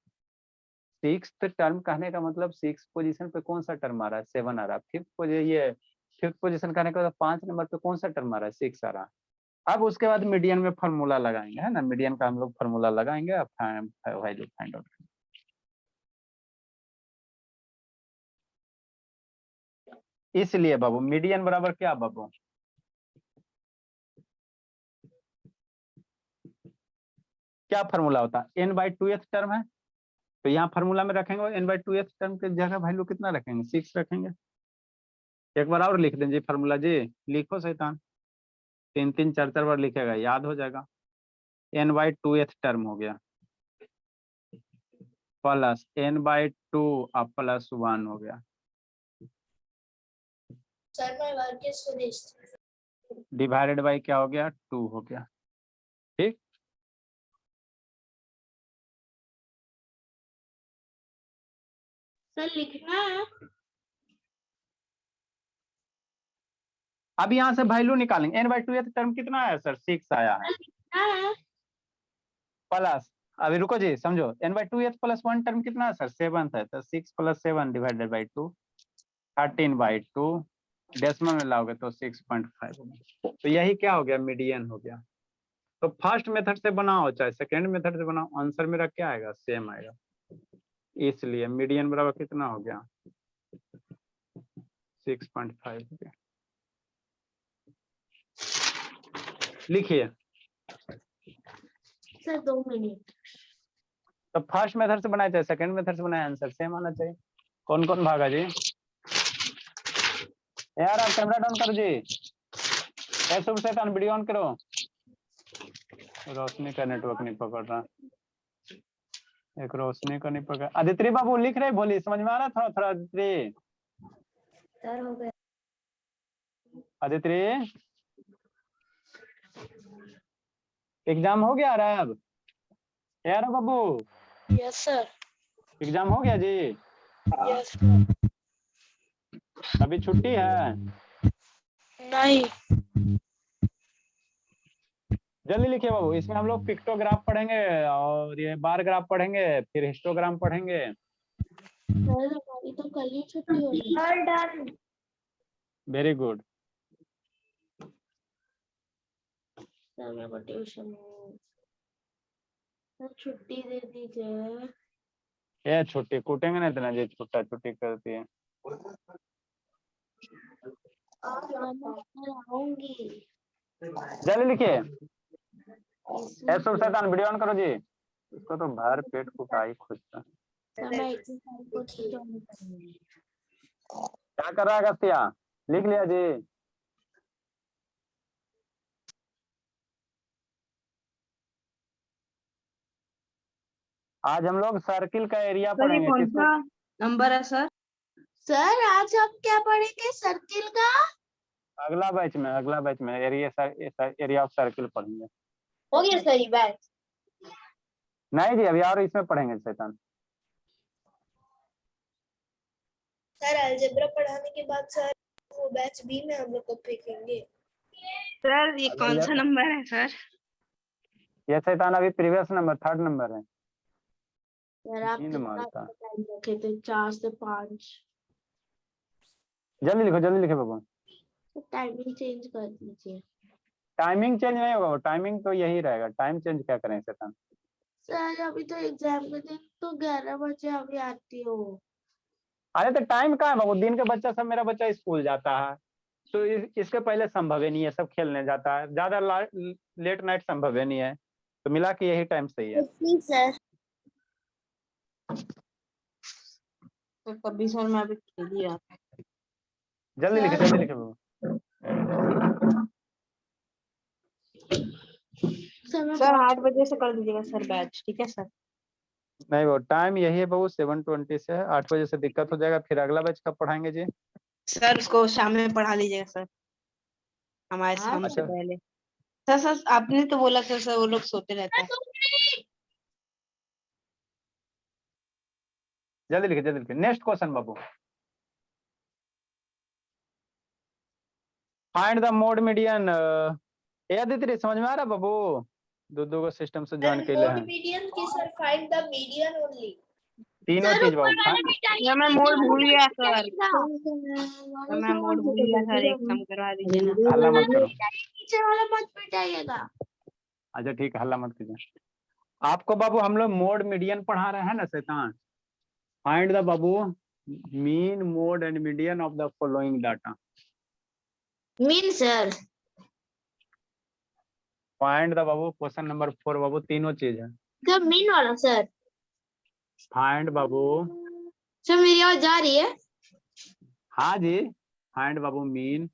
6th टर्म कहने का मतलब 6th पोजीशन पे कौन सा टर्म आ रहा है? 7 आ रहा है। 5th पोजीशन कहने का मतलब 5 नंबर पे कौन सा टर्म आ रहा है? 6 आ रहा है। अब उसके बाद मीडियन में फॉर्मूला लगाएंगे, है ना। मीडियन का हम लोग फॉर्मूला लगाएंगे, वैल्यू फाइंड आउट। इसलिए बाबू मीडियन बराबर क्या बाबू? क्या फॉर्मूला होता है? n/2th टर्म है, तो यहाँ फॉर्मूला में रखेंगे n/2th टर्म के जगह वैल्यू कितना रखेंगे? 6 रखेंगे। एक बार और लिख देंगे फॉर्मूला जी, लिखो शैतान, 3 3 4 4 बार लिखेगा, याद हो जाएगा। n/2th टर्म हो गया प्लस n/2 अब +1 हो गया, सर मैं वर्क इसको भेजती हूँ। डिवाइडेड बाई क्या हो गया? 2 हो गया। ठीक, सर लिखना है। अब यहाँ से वैल्यू निकालेंगे। n/2th टर्म कितना आया सर? 6 आया है। लिखना है। प्लस, अभी रुको जी समझो, n/2th + 1 टर्म कितना है सर? 7 है। तो 6 + 7 डिवाइडेड बाई 2, 13/2 डेसिमल में लाओगे तो 6.5 होगा। तो यही क्या हो गया? मीडियन हो गया। तो फर्स्ट मेथड से बनाओ चाहे सेकेंड मेथड से बनाओ, आंसर मेरा क्या आएगा, सेम आएगा। इसलिए मीडियन बराबर कितना हो गया, 6.5 हो गया। लिखिए। Sir 2 minute. तो फर्स्ट मेथड से बनाए चाहे सेकंड मेथड से बनाए, आंसर सेम आना चाहिए। कौन कौन भागा जी? यार आप कैमरा डाउन करो जी। शुभ शैतान वीडियो ऑन करो। रोशनी का नेटवर्क नहीं पकड़ रहा, एक रोशनी का नहीं पकड़। आदित्य बाबू लिख रहे, बोलिए, समझ में आ रहा थोड़ा थोड़ा? आदित्य, सर हो गया। आदित्य एग्जाम हो गया रहा अब? यार बाबू यस सर। एग्जाम हो गया जी? यस अभी छुट्टी है? नहीं। जल्दी लिखिए बाबू। इसमें हम लोग पिक्टोग्राफ पढ़ेंगे और ये बार ग्राफ पढ़ेंगे, फिर हिस्टोग्राम पढ़ेंगे। सर हमारी तो कल ही छुट्टी हो गई। All done. Very good. Sir मेरे को ट्यूशन सर छुट्टी दे दीजिए। ये छुट्टी कूटेंगे ना इतना जी, छुट्टा छुट्टी करती है। मैं आऊंगी। जल्दी लिखिए। इसलिए शुभ शैतान वीडियो ऑन करो जी। इसको तो भर पेट कुटाई खुदता। सर मैं 21 तारीख को ज्वाइन करूंगी। क्या कर रहा है गस्तिया? लिख लिया जी। आज हम लोग सर्किल का एरिया सर ये पढ़ेंगे। कौन किसको? सा नंबर है सर? सर आज हम क्या पढ़ेंगे, सर्किल का? अगला बैच में एरिया ऑफ सर्किल पढ़ेंगे। हो गया सही बात। नहीं जी, अभी और इसमें पढ़ेंगे शैतान। सर अलजेब्रा पढ़ाने के बाद सर वो बैच बी में हम लोग को फेंकेंगे। सर ये कौन सा नंबर है सर? ये शैतान अभी प्रीवियस नंबर, थर्ड नंबर है। सर आप नींद कितना मारता। टाइम रखे थे? 4 से 5। जल्दी लिखो बाबू। टाइमिंग चेंज कर दीजिए। टाइमिंग चेंज नहीं होगा, टाइमिंग तो यही रहेगा। टाइम चेंज क्या करें शैतान? सर अभी तो एग्जाम के दिन तो 11 बजे अभी आती हो। अरे तो टाइम कहाँ है बाबू? दिन के बच्चा सब, मेरा बच्चा स्कूल जाता है, तो इसके पहले संभव ही नहीं है, सब खेलने जाता है, ज्यादा लेट नाइट संभव ही नहीं है, तो मिला के यही टाइम सही है। Please sir. तो कभी सर मैं अभी खेल ही रहा था। जल्दी लिखे बाबू। सर 8 बजे से कर दीजिएगा सर बैच, ठीक है सर? नहीं वो टाइम यही है बाबू, 7:20 से है। 8 बजे से दिक्कत हो जाएगा। फिर अगला बैच कब पढ़ाएंगे जी? सर उसको शाम में पढ़ा लीजिएगा सर, हमारे शाम से अच्छा। पहले। सर आपने तो बोला था सर वो लोग सोते रहते हैं। जल्दी लिखे। Next question Babu. Find the mode median. Aditya समझ में आ रहा बाबू? दो को सिस्टम से ज्वाइन के लिए मोड हैं मीडियन की sir, find the median only. तीनों चीज बाबू। सर मैं मोड भूल गया सर। सर मैं मोड भूल गया सर, एक कम करवा दीजिए ना। हल्ला मत करो। नीचे वाला मत पिटाइएगा। अच्छा ठीक है, हल्ला मत कीजिए। आपको बाबू हम लोग मोड मीडियन पढ़ा रहे हैं ना शैतान। Find the Babu mean mode and median of the following data. Mean sir. Find the Babu question number 4 बाबू, तीनों चीज है। क्या मीन वाला सर? फाइंड बाबू। सर मेरी आवाज जा रही है? हाँ जी। फाइंड बाबू mean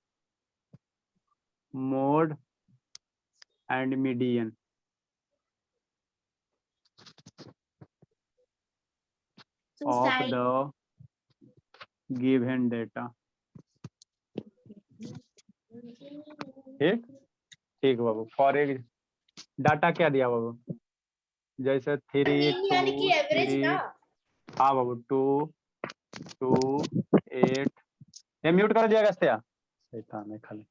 mode and median of the given data. ठीक बाबू। फॉर एक डाटा क्या दिया बाबू? जैसे 3 मीन यानी 2 कि एवरेज 3। ना। हाँ बाबू 2 2 8। ये म्यूट कर दिया गस्तिया शैतान है खाली।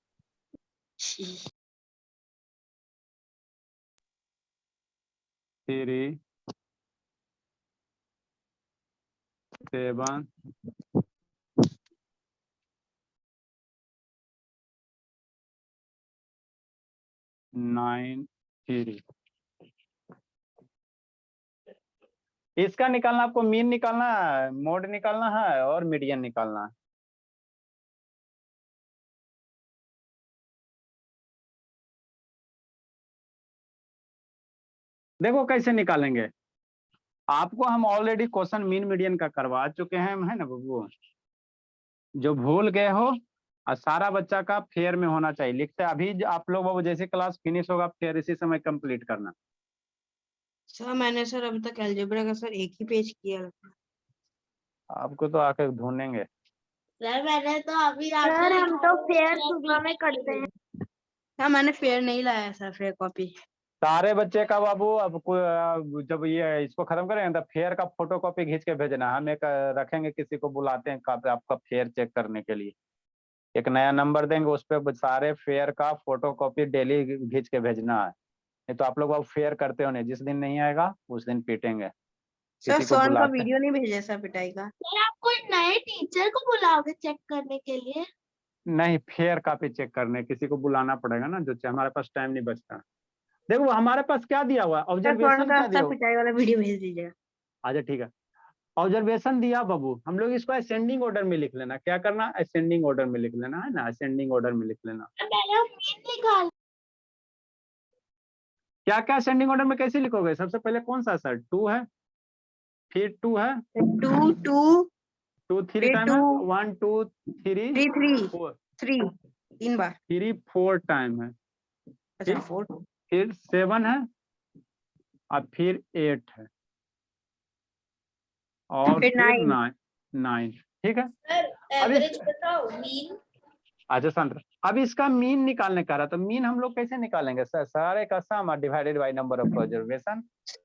3 7 9 3। इसका निकालना, आपको मीन निकालना है, मोड निकालना है और मीडियन निकालना है। देखो कैसे निकालेंगे, आपको हम ऑलरेडी क्वेश्चन मीन मीडियन का करवा चुके हैं, है ना बब्बू। जो भूल गए हो, और सारा बच्चा का फेयर में होना चाहिए, लिखते अभी आप लोग बाबू जैसे क्लास फिनिश होगा फेयर इसी समय कंप्लीट करना। सर मैंने सर अभी तक अलजेब्रा का सर एक ही पेज किया। आपको तो आके ढूंढेंगे। सर मैंने तो अभी आपको सर हम लिखा तो है, फेयर चेक सुबह में नहीं करते किए। हैं। हाँ मैंने फेयर नहीं लाया सर, फेयर कॉपी। सारे बच्चे का बाबू अब जब ये इसको खत्म करेंगे तो फेयर का फोटो कॉपी खींच के भेजना। हम एक रखेंगे, किसी को बुलाते हैं आपका फेयर चेक करने के लिए, एक नया नंबर देंगे, उस पर सारे फेयर का फोटो कॉपी डेली खींच के भेजना है। नहीं तो आप लोग अब फेयर करते हो नहीं, जिस दिन नहीं आएगा उस दिन पीटेंगे। सर किसी को सोन का बुलाते हैं, वीडियो नहीं भेजा सर पिटाई का। सर आप कोई नए टीचर को बुलाओगे चेक करने के लिए? नहीं फेयर कॉपी चेक करने किसी को बुलाना पड़ेगा ना, जो हमारे पास टाइम नहीं बचता। देखो हमारे पास क्या दिया हुआ है, सर सोन ऑब्जर्वेशन का क्या दिया सर हुआ। पिटाई वाला वीडियो भेज दीजिएगा। अच्छा ठीक है, ऑब्जर्वेशन दिया बाबू, हम लोग इसको असेंडिंग ऑर्डर में लिख लेना। क्या करना, असेंडिंग ऑर्डर में लिख लेना, है ना, असेंडिंग ऑर्डर में लिख लेना। मैंने मीन निकाल। क्या क्या असेंडिंग ऑर्डर में कैसे लिखोगे, सबसे पहले कौन सा सर, 2 है, फिर 2 है, 2 2 2 3 फिर टाइम है, 2 1 2 3 3 3 4 3 3 बार। 3 4 टाइम है, अच्छा फिर 4 फिर 7 है, और फिर 8 है, और फिर फिर 9। 9। ठीक है। सर अब एवरेज बताओ, मीन। अच्छा शांत रहो। अब इसका मीन निकालने का रहा, तो मीन हम लोग कैसे निकालेंगे सर, सारे का सम divided by number of observation.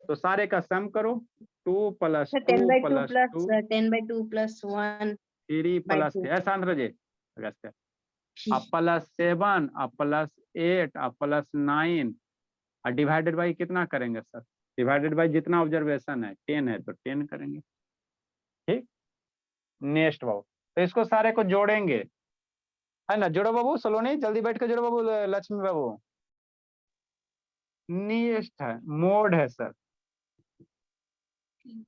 तो सारे का सम करो, 2 + 2 10/2 + प्लस 2 10/2 प्लस 1 3 बाय + 2। शांत रहो जी, +7 +8 +9 और डिवाइडेड बाई कितना करेंगे सर, डिवाइडेड बाई जितना ऑब्जर्वेशन है 10 है तो 10 करेंगे। ठीक, नेक्स्ट बाबू, तो इसको सारे को जोड़ेंगे, है ना। जोड़ो बाबू, सलोनी जल्दी बैठ के जोड़ो बाबू, लक्ष्मी बाबू। नेक्स्ट है मोड, है सर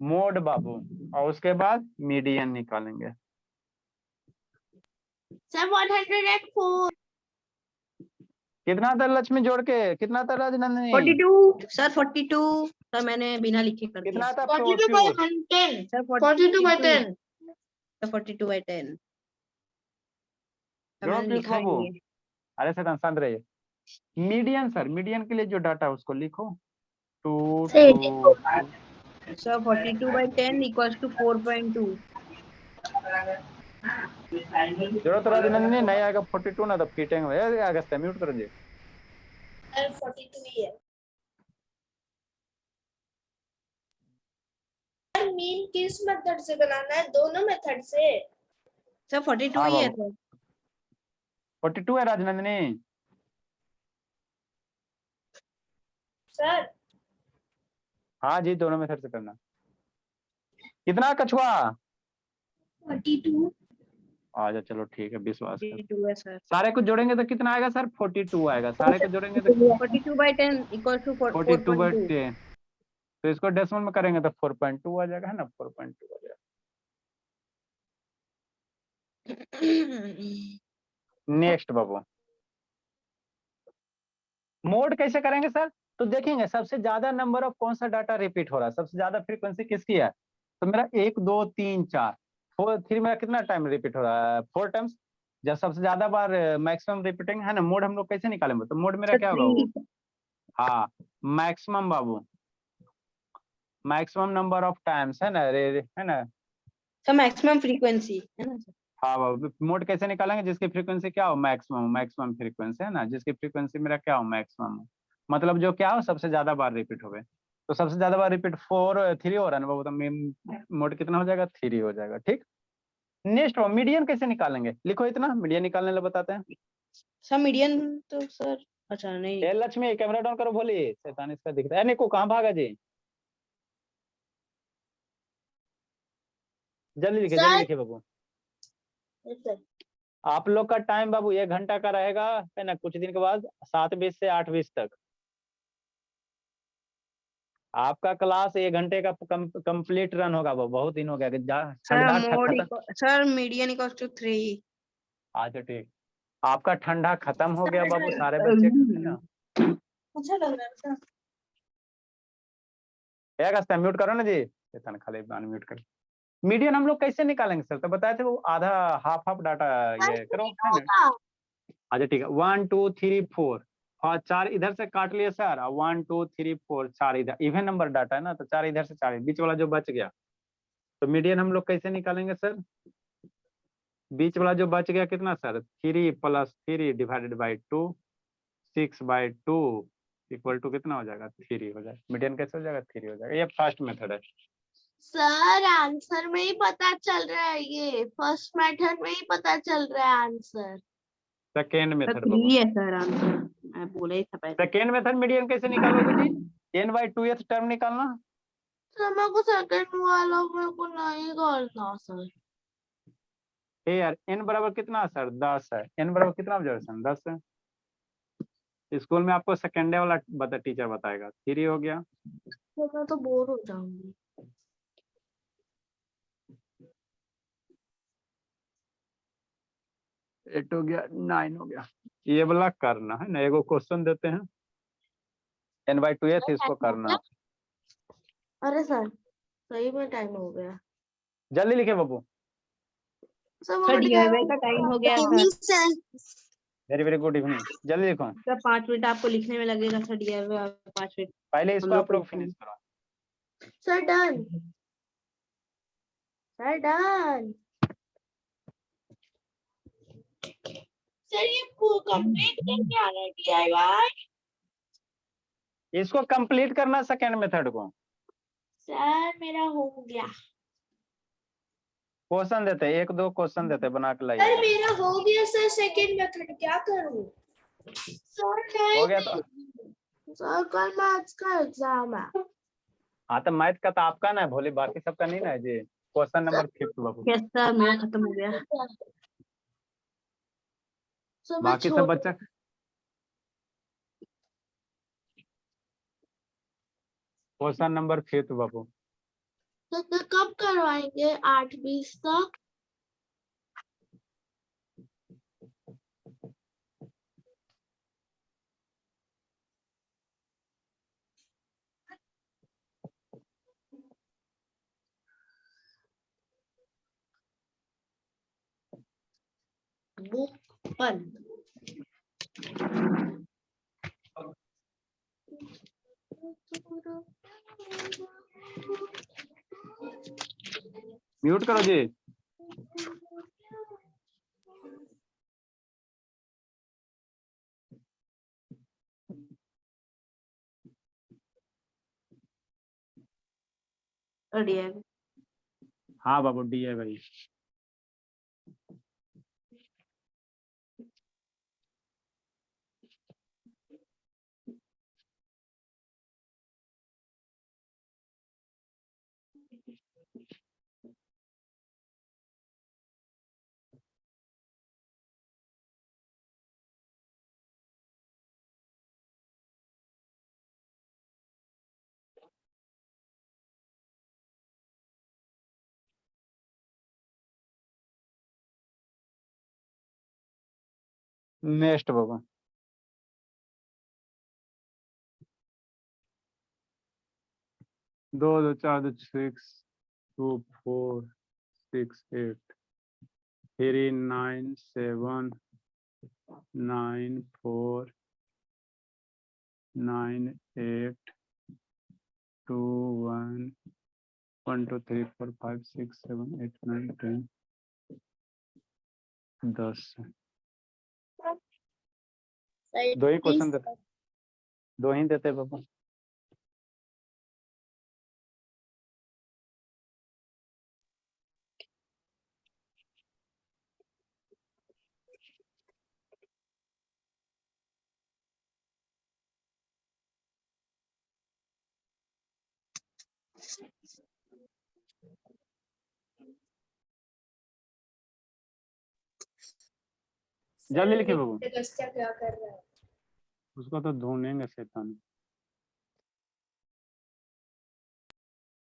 मोड बाबू, और उसके बाद मीडियन निकालेंगे। सर 104। कितना था लक्ष्मी जोड़ के, कितना था राजनंदिनी, 42 सर 42 सर मैंने बिना लिखे कर दिया। कितना था 42/10 सर 42/10 सर 42/10 सर जोड़ो मैंने प्लीज लिखा ही बाबू। नहीं है। अरे सर शांत रहिए। मीडियन सर, मीडियन के लिए जो डाटा है उसको लिखो, 2 2 सर 42/10 इक्वल्स टू 4.2। जोड़ो तो राजनंदिनी, नहीं आएगा 42 ना तो पीटेंगे। अगस्त म्यूट करो जी। सर 42 ही है। सर मीन किस मेथड से बनाना है, दोनों मेथड से? सर 42 हाँ ही है बाबू, सर। 42 है राजनंदिनी। सर हाँ जी, दोनों मेथड से करना। कितना कछुआ, 42। अच्छा चलो ठीक है, विश्वास कर। 42 है सर। सारे को जोड़ेंगे तो कितना आएगा सर, 42 आएगा। सारे को जोड़ेंगे तो 42/10 इक्वल्स टू 4.2। 42/10, तो इसको डेसिमल में करेंगे तो 4.2 आ जाएगा, है ना, 4.2 आ जाएगा। नेक्स्ट बाबू, मोड कैसे करेंगे सर, तो देखेंगे सबसे ज्यादा नंबर ऑफ कौन सा डाटा रिपीट हो रहा है, सबसे ज्यादा फ्रीक्वेंसी किसकी है। तो मेरा 1 2 3 4 3 मेरा कितना टाइम रिपीट हो रहा है, 4 टाइम्स। जब सबसे ज्यादा बार मैक्सिमम रिपीटिंग है ना, मोड हम लोग कैसे निकालेंगे, तो मोड मेरा सर क्या होगा वो, 3 हाँ maximum Babu, maximum number of times, है ना, है ना। सर मैक्सिमम फ्रीक्वेंसी है ना सर। हाँ बाबू, मोड कैसे निकालेंगे, जिसकी फ्रीक्वेंसी क्या हो, मैक्सिमम, मैक्सिमम फ्रीक्वेंसी, है ना, जिसकी फ्रीक्वेंसी मेरा क्या हो, मैक्सिमम, मतलब जो क्या हो सबसे ज्यादा बार रिपीट हो गए। तो सबसे ज्यादा बार रिपीट 3 हो रहा है ना बाबू, तो मोड कितना हो जाएगा, 3 हो जाएगा। ठीक, नेक्स्ट मीडियन कैसे निकालेंगे, लिखो इतना, मीडियन निकालने लगे बताते हैं। सर मीडियन तो सर अच्छा नहीं। लक्ष्मी कैमरा डाउन करो, बोलिए, शैतान इसका दिखता है। निको कहाँ भागा जी, जल्दी लिखिए, जल्दी सर लिखिए बाबू। सर आप लोग का टाइम बाबू 1 घंटा का रहेगा, है ना, कुछ दिन के बाद 7:20 से 8:20 तक। आपका क्लास 1 घंटे का कंप्लीट रन होगा, वो बहुत दिन हो गया कि सर ठंडा मोड खत्म। Sir median equals to 3। अच्छा ठीक, आपका ठंडा खत्म हो गया बाबू, सारे बच्चे है ना। अच्छा लग रहा है सर। क्या म्यूट करो ना जी, चेतन खाली अनम्यूट कर। मीडियन हम लोग कैसे निकालेंगे सर, तो बताए थे वो आधा हाफ डाटा ये करो है ना। होगा। अच्छा ठीक है, 1 2 3 4, हाँ 4 इधर से काट लिए सर, 1 2 3 4, 4 इधर इवन नंबर डाटा है ना, तो 4 इधर से 4 बीच वाला जो बच गया, तो मीडियन हम लोग कैसे निकालेंगे सर। बीच वाला जो बच गया कितना sir, 3 + 3 divided by 2, 6/2 equal to कितना हो जाएगा, 3 हो जाएगा। मीडियन कैसे हो जाएगा, 3 हो जाएगा। ये फर्स्ट मेथड है। सर आंसर में ही पता चल रहा है, ये फर्स्ट मेथड में ही पता चल रहा है आंसर। सेकेंड सर मेथड 3 है सर आंसर, मैं बोला ही था पहले। सेकेंड मेथड मीडियन कैसे निकालोगे जी, n/2th टर्म निकालना। सर मेरे को सेकंड वाला मेरे को नहीं करना सर। यार n बराबर कितना सर, 10 है। n बराबर कितना ऑब्जर्वेशन, 10 है। स्कूल में आपको सेकेंड वाला टीचर बताएगा। 3 हो गया। तो मैं तो बोर हो जाऊंगी। 8 हो गया, 9 हो गया। ये वाला करना है ना, एगो क्वेश्चन देते हैं n/2th, इसको करना। अरे सर सही में टाइम हो गया। जल्दी लिखे बाबू। सर DIY का टाइम हो गया sir. Very very good evening, जल्दी लिखो। सर 5 मिनट आपको लिखने में लगेगा सर DIY, और 5 मिनट पहले इसको हम आप लोग को फिनिश करो। Sir done, sir done. Sir ये कंप्लीट करके आना DIY। इसको कंप्लीट करना सेकेंड मेथड को। सर मेरा हो गया। क्वेश्चन देते, 1-2 क्वेश्चन देते, बना के सर लाइए। मेरा हो गया सर सेकंड मेथड, क्या करूं। सर हो गया तो सर कल मैथ्स का एग्जाम है। हाँ, तो मैथ का तो आपका ना है, भोले बाकी सबका नहीं ना है जी। क्वेश्चन नंबर 5 बाबू, यस सर मेरा खत्म हो गया। सर मैं बाकी सब छोड़ बच्चा क्वेश्चन नंबर 5 बाबू। तो कब करवाएंगे 8:20 तक। बुक बंद। म्यूट करो जी। सर DIY हाँ बाबू, डी है भाई। नेक्स्ट बाबू। दो 2 4 2 6 2 4 6 8 3 9 7 9 4 9 8 2 1 1 2 3 4 5 6 7 8 9 10 10। दो ही क्वेश्चन देते, दो ही देते बाबू। जल्दी लिखिए बाबू। गस्ता क्या कर रहा है। उसको तो ढूंढेंगे शैतान।